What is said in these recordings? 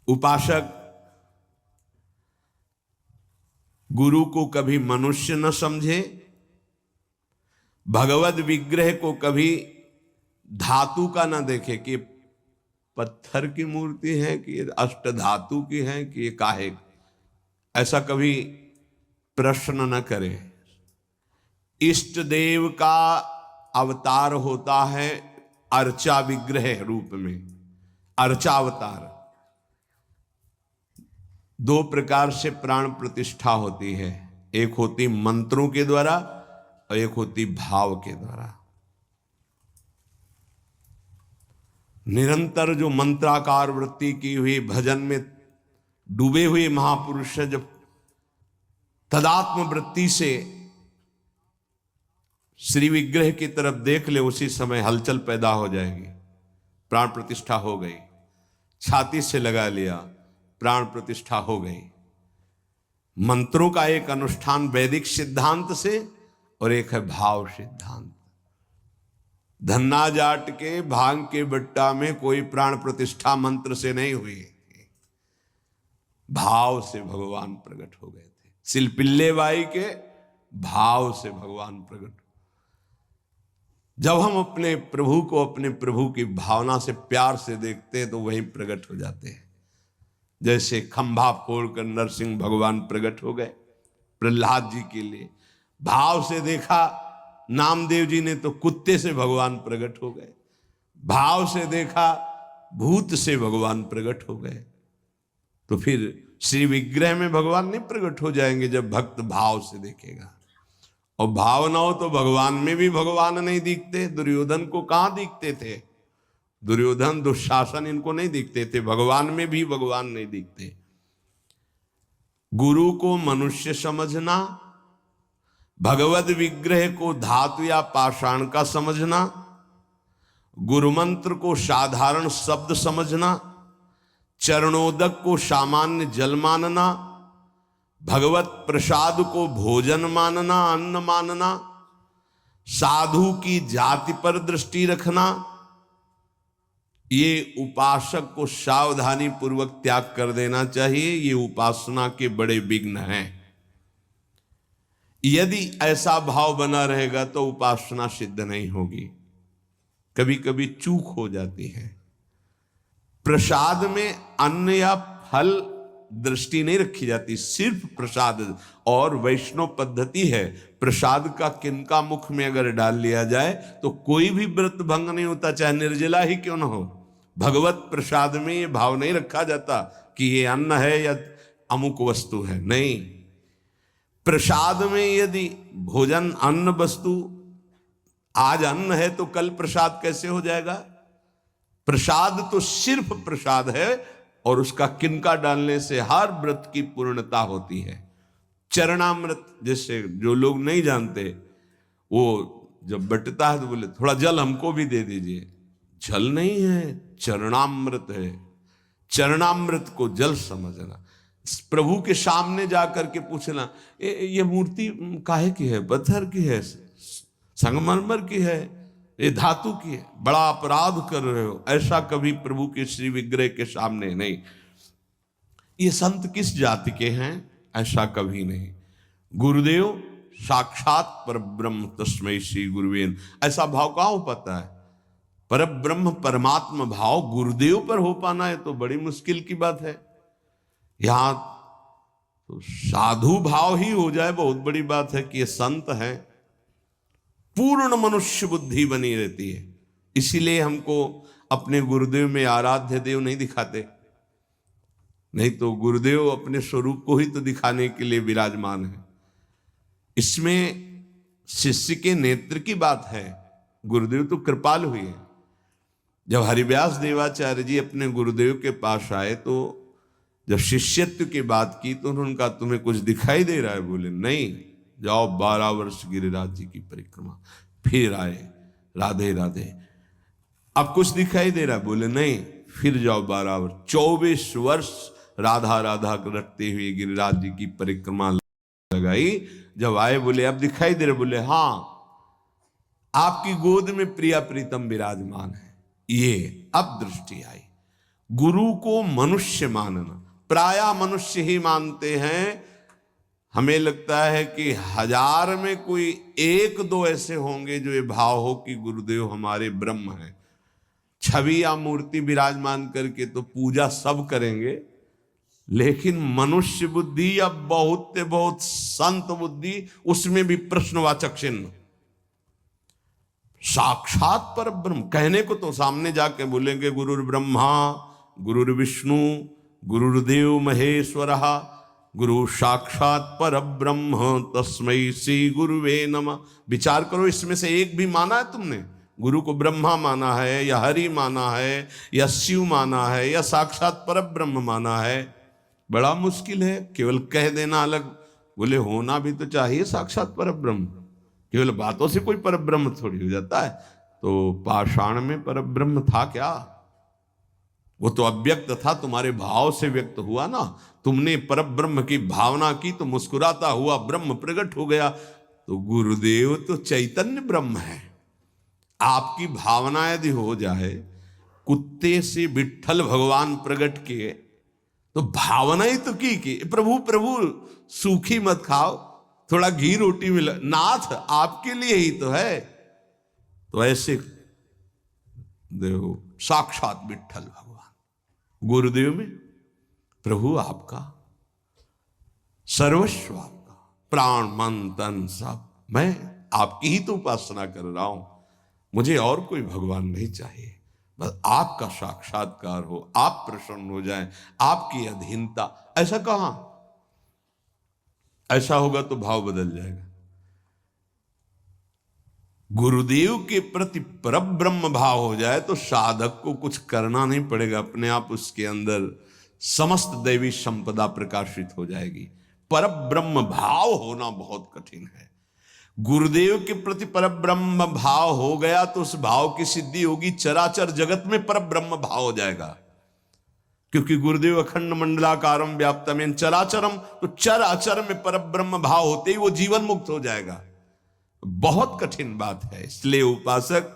उपासक गुरु को कभी मनुष्य न समझे, भगवद विग्रह को कभी धातु का न देखे कि पत्थर की मूर्ति है कि अष्ट धातु की है कि ये काहे, ऐसा कभी प्रश्न न करे। इष्ट देव का अवतार होता है अर्चा विग्रह रूप में, अर्चावतार। दो प्रकार से प्राण प्रतिष्ठा होती है, एक होती मंत्रों के द्वारा और एक होती भाव के द्वारा। निरंतर जो मंत्राकार वृत्ति की हुई भजन में डूबे हुए महापुरुष जब तदात्म वृत्ति से श्री विग्रह की तरफ देख ले, उसी समय हलचल पैदा हो जाएगी, प्राण प्रतिष्ठा हो गई। छाती से लगा लिया, प्राण प्रतिष्ठा हो गई। मंत्रों का एक अनुष्ठान वैदिक सिद्धांत से और एक है भाव सिद्धांत। धन्ना जाट के भांग के बट्टा में कोई प्राण प्रतिष्ठा मंत्र से नहीं हुई, भाव से भगवान प्रकट हो गए थे। सिलपिल्ले बाई के भाव से भगवान प्रकट। जब हम अपने प्रभु को अपने प्रभु की भावना से प्यार से देखते हैं तो वहीं प्रकट हो जाते हैं। जैसे खंभा फोड़कर नरसिंह भगवान प्रकट हो गए प्रहलाद जी के लिए, भाव से देखा। नामदेव जी ने तो कुत्ते से भगवान प्रकट हो गए, भाव से देखा भूत से भगवान प्रकट हो गए। तो फिर श्री विग्रह में भगवान नहीं प्रकट हो जाएंगे जब भक्त भाव से देखेगा। और भाव ना हो तो भगवान में भी भगवान नहीं दिखते। दुर्योधन को कहां दिखते थे? दुर्योधन दुशासन इनको नहीं दिखते थे, भगवान में भी भगवान नहीं दिखते। गुरु को मनुष्य समझना, भगवद विग्रह को धातु या पाषाण का समझना, गुरु मंत्र को साधारण शब्द समझना, चरणोदक को सामान्य जल मानना, भगवत प्रसाद को भोजन मानना, अन्न मानना, साधु की जाति पर दृष्टि रखना, ये उपासक को सावधानी पूर्वक त्याग कर देना चाहिए। ये उपासना के बड़े विघ्न हैं। यदि ऐसा भाव बना रहेगा तो उपासना सिद्ध नहीं होगी। कभी कभी चूक हो जाती है। प्रसाद में अन्न या फल दृष्टि नहीं रखी जाती, सिर्फ प्रसाद। और वैष्णव पद्धति है, प्रसाद का किनका मुख में अगर डाल लिया जाए तो कोई भी व्रत भंग नहीं होता, चाहे निर्जला ही क्यों न हो। भगवत प्रसाद में ये भाव नहीं रखा जाता कि ये अन्न है या अमुक वस्तु है, नहीं। प्रसाद में यदि भोजन अन्न वस्तु, आज अन्न है तो कल प्रसाद कैसे हो जाएगा? प्रसाद तो सिर्फ प्रसाद है और उसका किनका डालने से हर व्रत की पूर्णता होती है। चरणामृत, जैसे जो लोग नहीं जानते, वो जब बटता है तो बोले थोड़ा जल हमको भी दे दीजिए। जल नहीं है, चरणामृत है। चरणामृत को जल समझना। प्रभु के सामने जाकर के पूछना, ये मूर्ति काहे की है? पत्थर की है, संगमरमर की है, ये धातु की है? बड़ा अपराध कर रहे हो। ऐसा कभी प्रभु के श्री विग्रह के सामने नहीं। ये संत किस जाति के हैं? ऐसा कभी नहीं। गुरुदेव साक्षात पर ब्रह्म तस्मै श्री गुरुवेन, ऐसा भाव कहाँ हो पाता है? पर ब्रह्म परमात्मा भाव गुरुदेव पर हो पाना है तो बड़ी मुश्किल की बात है। यहां तो साधु भाव ही हो जाए बहुत बड़ी बात है कि ये संत है। पूर्ण मनुष्य बुद्धि बनी रहती है। इसीलिए हमको अपने गुरुदेव में आराध्य देव नहीं दिखाते, नहीं तो गुरुदेव अपने स्वरूप को ही तो दिखाने के लिए विराजमान है। इसमें शिष्य के नेत्र की बात है। गुरुदेव तो कृपाल हुए हैं। जब हरिव्यास देवाचार्य जी अपने गुरुदेव के पास आए तो जब शिष्यत्व की बात की तो उन्होंने कहा, तुम्हें कुछ दिखाई दे रहा है? बोले नहीं। जाओ 12 वर्ष गिरिराज जी की परिक्रमा। फिर आए, राधे राधे। अब कुछ दिखाई दे रहा है? बोले नहीं। फिर जाओ 12 वर्ष, 24 वर्ष राधा राधा रटते हुए गिरिराज जी की परिक्रमा लगाई। जब आए बोले अब दिखाई दे रहा? बोले हाँ, आपकी गोद में प्रिया प्रीतम विराजमान है। ये अब दृष्टि आई। गुरु को मनुष्य मानना, प्रायः मनुष्य ही मानते हैं। हमें लगता है कि 1000 में कोई 1-2 ऐसे होंगे जो ये भाव हो कि गुरुदेव हमारे ब्रह्म हैं। छवि या मूर्ति विराजमान करके तो पूजा सब करेंगे, लेकिन मनुष्य बुद्धि या बहुत बहुत संत बुद्धि, उसमें भी प्रश्नवाचक चिन्ह। साक्षात पर ब्रह्म कहने को तो सामने जाके बोलेंगे गुरुर् ब्रह्मा गुरुर् विष्णु गुरुर्देव महेश्वरः गुरु साक्षात पर ब्रह्म तस्मै श्री गुरुवे नमः। विचार करो, इसमें से एक भी माना है तुमने? गुरु को ब्रह्मा माना है या हरि माना है या शिव माना है या साक्षात पर ब्रह्म माना है? बड़ा मुश्किल है। केवल कह देना अलग, बोले होना भी तो चाहिए साक्षात पर ब्रह्म। केवल बातों से कोई पर ब्रह्म थोड़ी हो जाता है। तो पाषाण में पर ब्रह्म था क्या? वो तो अव्यक्त था, तुम्हारे भाव से व्यक्त हुआ ना। तुमने पर ब्रह्म की भावना की तो मुस्कुराता हुआ ब्रह्म प्रकट हो गया। तो गुरुदेव तो चैतन्य ब्रह्म है। आपकी भावना यदि हो जाए, कुत्ते से विट्ठल भगवान प्रकट किए, तो भावना ही तो की प्रभु प्रभु सूखी मत खाओ, थोड़ा घी रोटी मिला, नाथ आपके लिए ही तो है। तो ऐसे देखो, साक्षात विट्ठल भगवान गुरुदेव में प्रभु आपका सर्वस्व, आपका प्राण मन तन सब, मैं आपकी ही तो उपासना कर रहा हूं। मुझे और कोई भगवान नहीं चाहिए, बस आपका साक्षात्कार हो, आप प्रसन्न हो जाएं, आपकी अधीनता। ऐसा कहां? ऐसा होगा तो भाव बदल जाएगा। गुरुदेव के प्रति परब्रह्म भाव हो जाए तो साधक को कुछ करना नहीं पड़ेगा, अपने आप उसके अंदर समस्त दैवी संपदा प्रकाशित हो जाएगी। परब्रह्म भाव होना बहुत कठिन है। गुरुदेव के प्रति परब्रह्म भाव हो गया तो उस भाव की सिद्धि होगी, चराचर जगत में परब्रह्म भाव हो जाएगा। क्योंकि गुरुदेव अखंड मंडलाकारम व्याप्तम चराचरम, तो चराचर में परब्रह्म भाव होते ही वो जीवन मुक्त हो जाएगा। बहुत कठिन बात है। इसलिए उपासक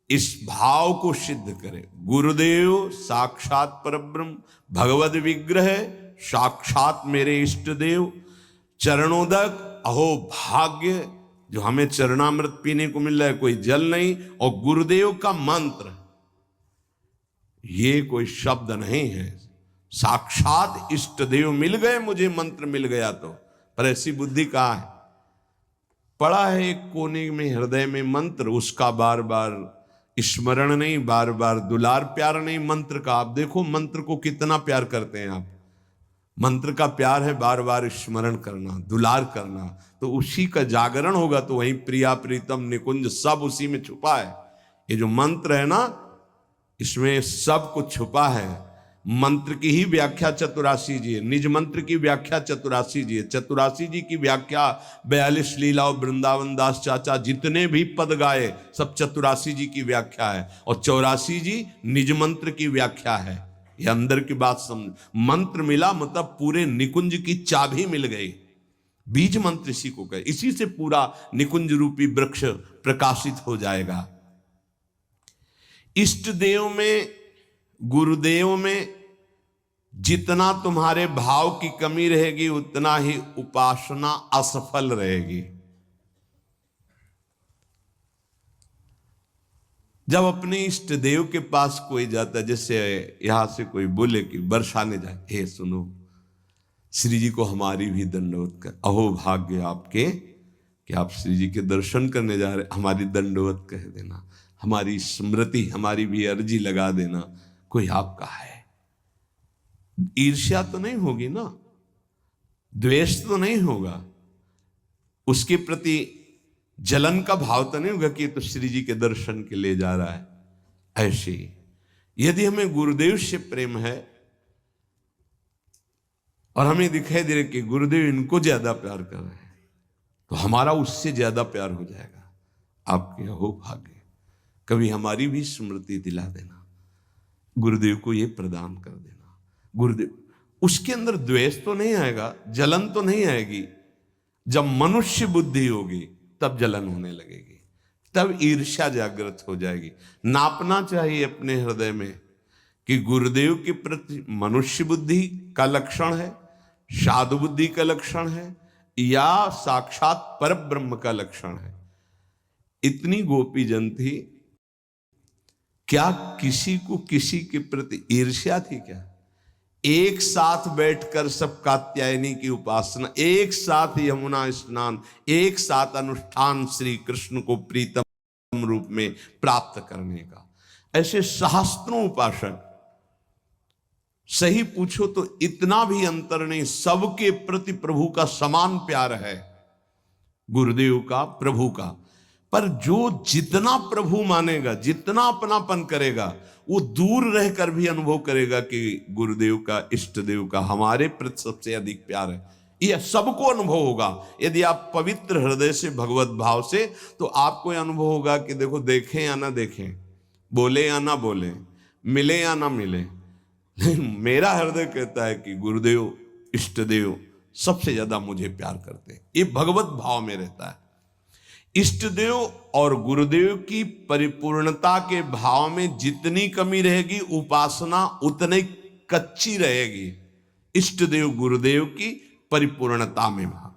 इस भाव को सिद्ध करे। गुरुदेव साक्षात परब्रह्म, भगवद विग्रह साक्षात मेरे इष्ट देव, चरणोदक अहो भाग्य जो हमें चरणामृत पीने को मिल रहा है, कोई जल नहीं। और गुरुदेव का मंत्र, ये कोई शब्द नहीं है, साक्षात इष्ट देव मिल गए, मुझे मंत्र मिल गया तो। पर ऐसी बुद्धि कहाँ है? पड़ा है एक कोने में हृदय में मंत्र, उसका बार बार स्मरण नहीं, बार बार दुलार प्यार नहीं मंत्र का। आप देखो मंत्र को कितना प्यार करते हैं आप। मंत्र का प्यार है बार बार स्मरण करना, दुलार करना, तो उसी का जागरण होगा। तो वहीं प्रिया प्रीतम निकुंज सब उसी में छुपा है। ये जो मंत्र है ना, इसमें सब कुछ छुपा है। मंत्र की ही व्याख्या चतुरासी जी है, निज मंत्र की व्याख्या चतुरासी जी है। चतुरासी जी की व्याख्या 42 लीला और वृंदावन दास चाचा जितने भी पद गाए सब चतुरासी जी की व्याख्या है। और 84 जी निज मंत्र की व्याख्या है। ये अंदर की बात समझ। मंत्र मिला मतलब पूरे निकुंज की चाबी मिल गई। बीज मंत्र इसी को कहे, इसी से पूरा निकुंज रूपी वृक्ष प्रकाशित हो जाएगा। इष्ट देव में, गुरुदेव में जितना तुम्हारे भाव की कमी रहेगी उतना ही उपासना असफल रहेगी। जब अपने इष्ट देव के पास कोई जाता, जैसे यहां से कोई बोले कि बरसाने जाए, हे सुनो श्री जी को हमारी भी दंडवत कर, अहो भाग्य आपके कि आप श्री जी के दर्शन करने जा रहे, हमारी दंडवत कह देना, हमारी स्मृति, हमारी भी अर्जी लगा देना। कोई आपका है, ईर्ष्या तो नहीं होगी ना, द्वेष तो नहीं होगा, उसके प्रति जलन का भाव तो नहीं होगा कि तो श्री जी के दर्शन के लिए जा रहा है। ऐसे यदि हमें गुरुदेव से प्रेम है और हमें दिखाई दे रहा कि गुरुदेव इनको ज्यादा प्यार कर रहे हैं, तो हमारा उससे ज्यादा प्यार हो जाएगा। आपके हो भाग्य, कभी हमारी भी स्मृति दिला देना, गुरुदेव को ये प्रदान कर देना। गुरुदेव, उसके अंदर द्वेष तो नहीं आएगा, जलन तो नहीं आएगी। जब मनुष्य बुद्धि होगी तब जलन होने लगेगी, तब ईर्ष्या जागृत हो जाएगी। नापना चाहिए अपने हृदय में कि गुरुदेव के प्रति मनुष्य बुद्धि का लक्षण है, साधु बुद्धि का लक्षण है, या साक्षात पर ब्रह्म का लक्षण है। इतनी गोपीजन थी, क्या किसी को किसी के प्रति ईर्ष्या थी क्या? एक साथ बैठकर सब कात्यायनी की उपासना, एक साथ यमुना स्नान, एक साथ अनुष्ठान श्री कृष्ण को प्रीतम रूप में प्राप्त करने का। ऐसे सहस्त्रों उपासक, सही पूछो तो इतना भी अंतर नहीं, सबके प्रति प्रभु का समान प्यार है, गुरुदेव का, प्रभु का। पर जो जितना प्रभु मानेगा, जितना अपनापन करेगा, वो दूर रहकर भी अनुभव करेगा कि गुरुदेव का, इष्ट देव का हमारे प्रति सबसे अधिक प्यार है। यह सबको अनुभव होगा यदि आप पवित्र हृदय से, भगवत भाव से, तो आपको यह अनुभव होगा कि देखो, देखें या ना देखें, बोले या ना बोले, मिले या ना मिले, मेरा हृदय कहता है कि गुरुदेव, इष्ट देव सबसे ज्यादा मुझे प्यार करते हैं। ये भगवत भाव में रहता है। इष्ट देव और गुरुदेव की परिपूर्णता के भाव में जितनी कमी रहेगी, उपासना उतनी कच्ची रहेगी। इष्ट देव गुरुदेव की परिपूर्णता में भाव,